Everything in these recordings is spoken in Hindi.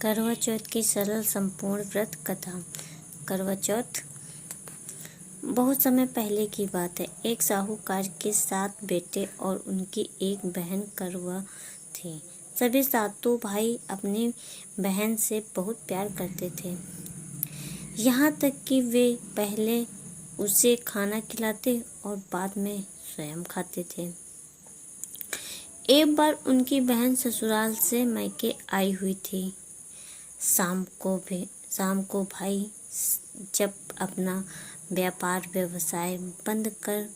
करवा चौथ की सरल संपूर्ण व्रत कथा। करवा चौथ बहुत समय पहले की बात है। एक साहूकार के 7 बेटे और उनकी एक बहन करवा थी। सभी सातों भाई अपनी बहन से बहुत प्यार करते थे, यहाँ तक कि वे पहले उसे खाना खिलाते और बाद में स्वयं खाते थे। एक बार उनकी बहन ससुराल से मायके आई हुई थी। शाम को भाई जब अपना व्यापार व्यवसाय बंद कर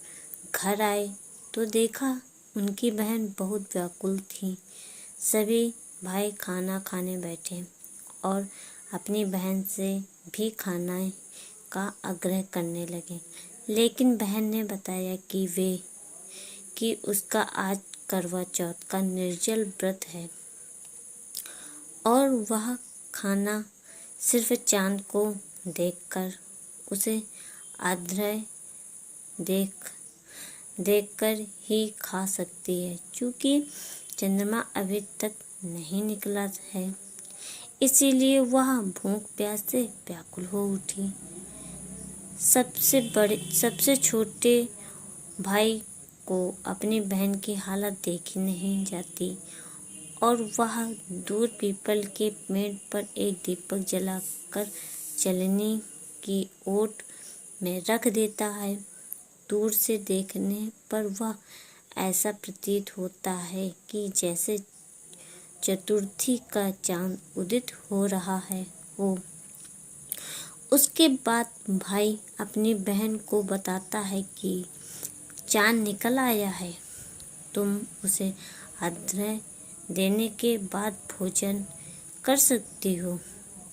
घर आए तो देखा उनकी बहन बहुत व्याकुल थी। सभी भाई खाना खाने बैठे और अपनी बहन से भी खाने का आग्रह करने लगे, लेकिन बहन ने बताया कि उसका आज करवा चौथ का निर्जल व्रत है और वह खाना सिर्फ चांद को देखकर उसे आग्रह देखकर ही खा सकती है, क्योंकि चंद्रमा अभी तक नहीं निकला है। इसीलिए वह भूख प्यास से व्याकुल हो उठी। सबसे छोटे भाई को अपनी बहन की हालत देखी नहीं जाती और वह दूर पीपल के पेड़ पर एक दीपक जलाकर चलनी की ओट में रख देता है। दूर से देखने पर वह ऐसा प्रतीत होता है कि जैसे चतुर्थी का चांद उदित हो रहा है हो। उसके बाद भाई अपनी बहन को बताता है कि चांद निकल आया है, तुम उसे आग्रह देने के बाद भोजन कर सकती हो।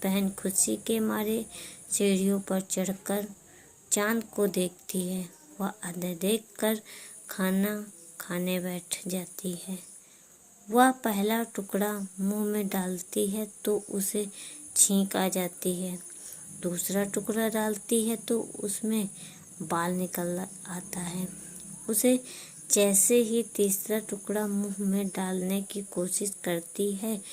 बहन खुशी के मारे सीढ़ियों पर चढ़कर चांद को देखती है। वह आधा देखकर खाना खाने बैठ जाती है। वह पहला टुकड़ा मुंह में डालती है तो उसे छींक आ जाती है। दूसरा टुकड़ा डालती है तो उसमें बाल निकल आता है। उसे जैसे ही तीसरा टुकड़ा मुंह में डालने की कोशिश करती है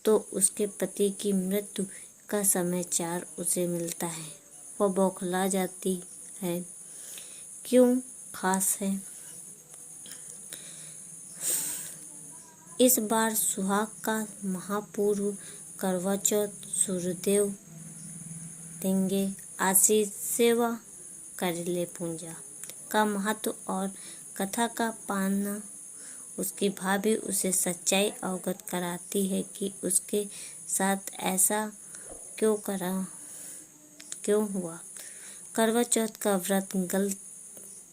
तो उसके पति की मृत्यु का समाचार उसे मिलता है। वह बौखला जाती है। क्यों खास है? इस बार सुहाग का महापर्व करवा चौथ सूर्यदेव देंगे आशीष, सेवा करले पूजा का महत्व और कथा का पाना। उसकी भाभी उसे सच्चाई अवगत कराती है कि उसके साथ ऐसा क्यों हुआ। करवा चौथ का व्रत गलत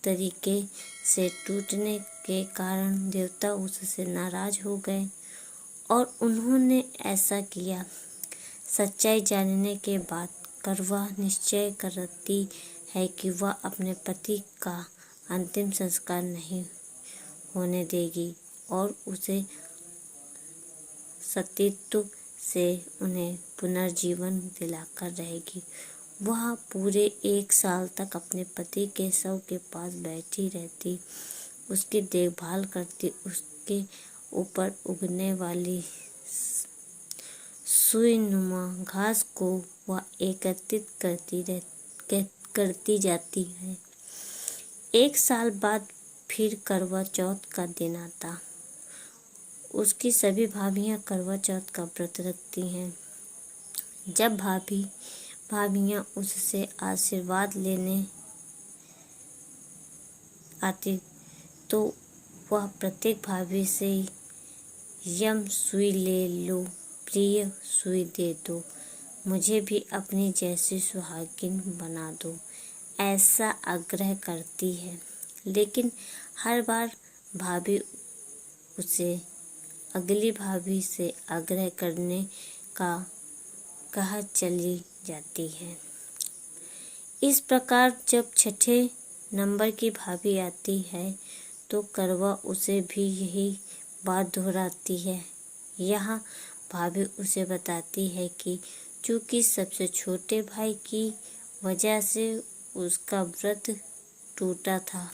तरीके से टूटने के कारण देवता उससे नाराज हो गए और उन्होंने ऐसा किया। सच्चाई जानने के बाद करवा निश्चय करती है कि वह अपने पति का अंतिम संस्कार नहीं होने देगी और उसे सतीत्व से उन्हें पुनर्जीवन दिलाकर रहेगी। वह पूरे 1 साल तक अपने पति के शव के पास बैठी रहती, उसकी देखभाल करती, उसके ऊपर उगने वाली सुईनुमा घास को वह एकत्रित करती जाती है। 1 साल बाद फिर करवा चौथ का दिन आता। उसकी सभी भाभियां करवा चौथ का व्रत रखती हैं। जब भाभियां उससे आशीर्वाद लेने आती तो वह प्रत्येक भाभी से यम सुई ले लो, प्रिय सुई दे दो, मुझे भी अपनी जैसी सुहागिन बना दो, ऐसा आग्रह करती है। लेकिन हर बार भाभी उसे अगली भाभी से आग्रह करने का कहा चली जाती है। इस प्रकार जब 6ठे नंबर की भाभी आती है तो करवा उसे भी यही बात दोहराती है। यहाँ भाभी उसे बताती है कि चूँकि सबसे छोटे भाई की वजह से उसका व्रत टूटा था,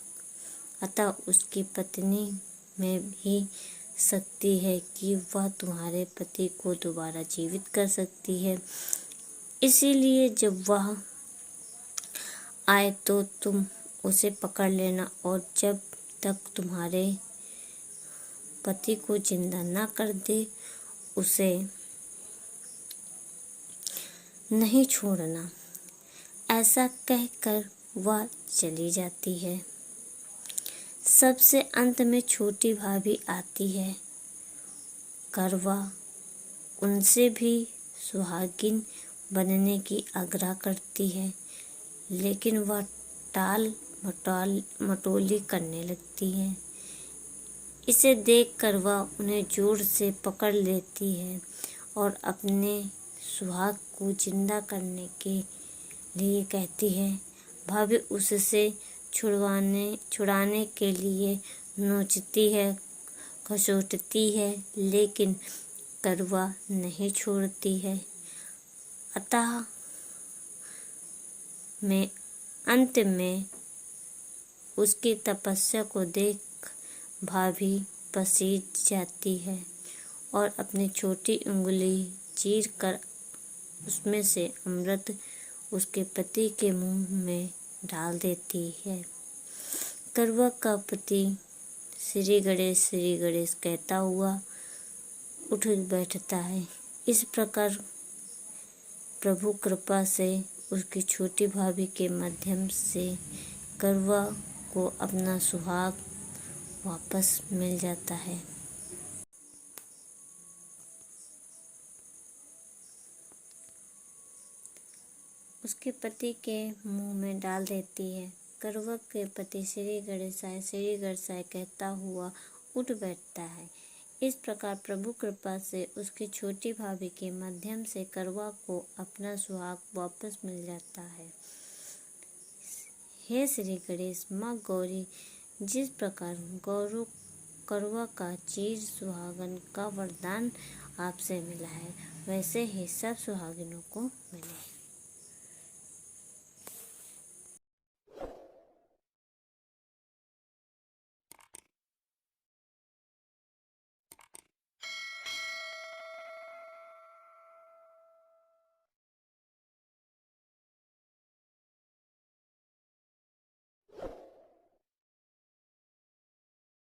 अतः उसकी पत्नी में भी सकती है कि वह तुम्हारे पति को दोबारा जीवित कर सकती है। इसीलिए जब वह आए तो तुम उसे पकड़ लेना और जब तक तुम्हारे पति को जिंदा न कर दे उसे नहीं छोड़ना। ऐसा कहकर वह चली जाती है। सबसे अंत में छोटी भाभी आती है। करवा उनसे भी सुहागिन बनने की आग्रह करती है, लेकिन वह टाल मटोली करने लगती है। इसे देखकर वह उन्हें जोर से पकड़ लेती है और अपने सुहाग को जिंदा करने के लिए कहती है। भाभी उससे छुड़ाने के लिए नोचती है, खसोटती है, लेकिन करवा नहीं छोड़ती है। अतः अंत में उसकी तपस्या को देख भाभी पसीज जाती है और अपनी छोटी उंगली चीर कर उसमें से अमृत उसके पति के मुंह में डाल देती है। करवा का पति श्री गणेश कहता हुआ उठ बैठता है। इस प्रकार प्रभु कृपा से उसकी छोटी भाभी के माध्यम से करवा को अपना सुहाग वापस मिल जाता है। उसके पति के मुंह में डाल देती है। करवा के पति श्री गणेशाय कहता हुआ उठ बैठता है। इस प्रकार प्रभु कृपा से उसकी छोटी भाभी के माध्यम से करवा को अपना सुहाग वापस मिल जाता है। हे श्री गणेश, माँ गौरी जिस प्रकार गौरव करवा का चीर सुहागन का वरदान आपसे मिला है, वैसे ही सब सुहागिनों को मिले।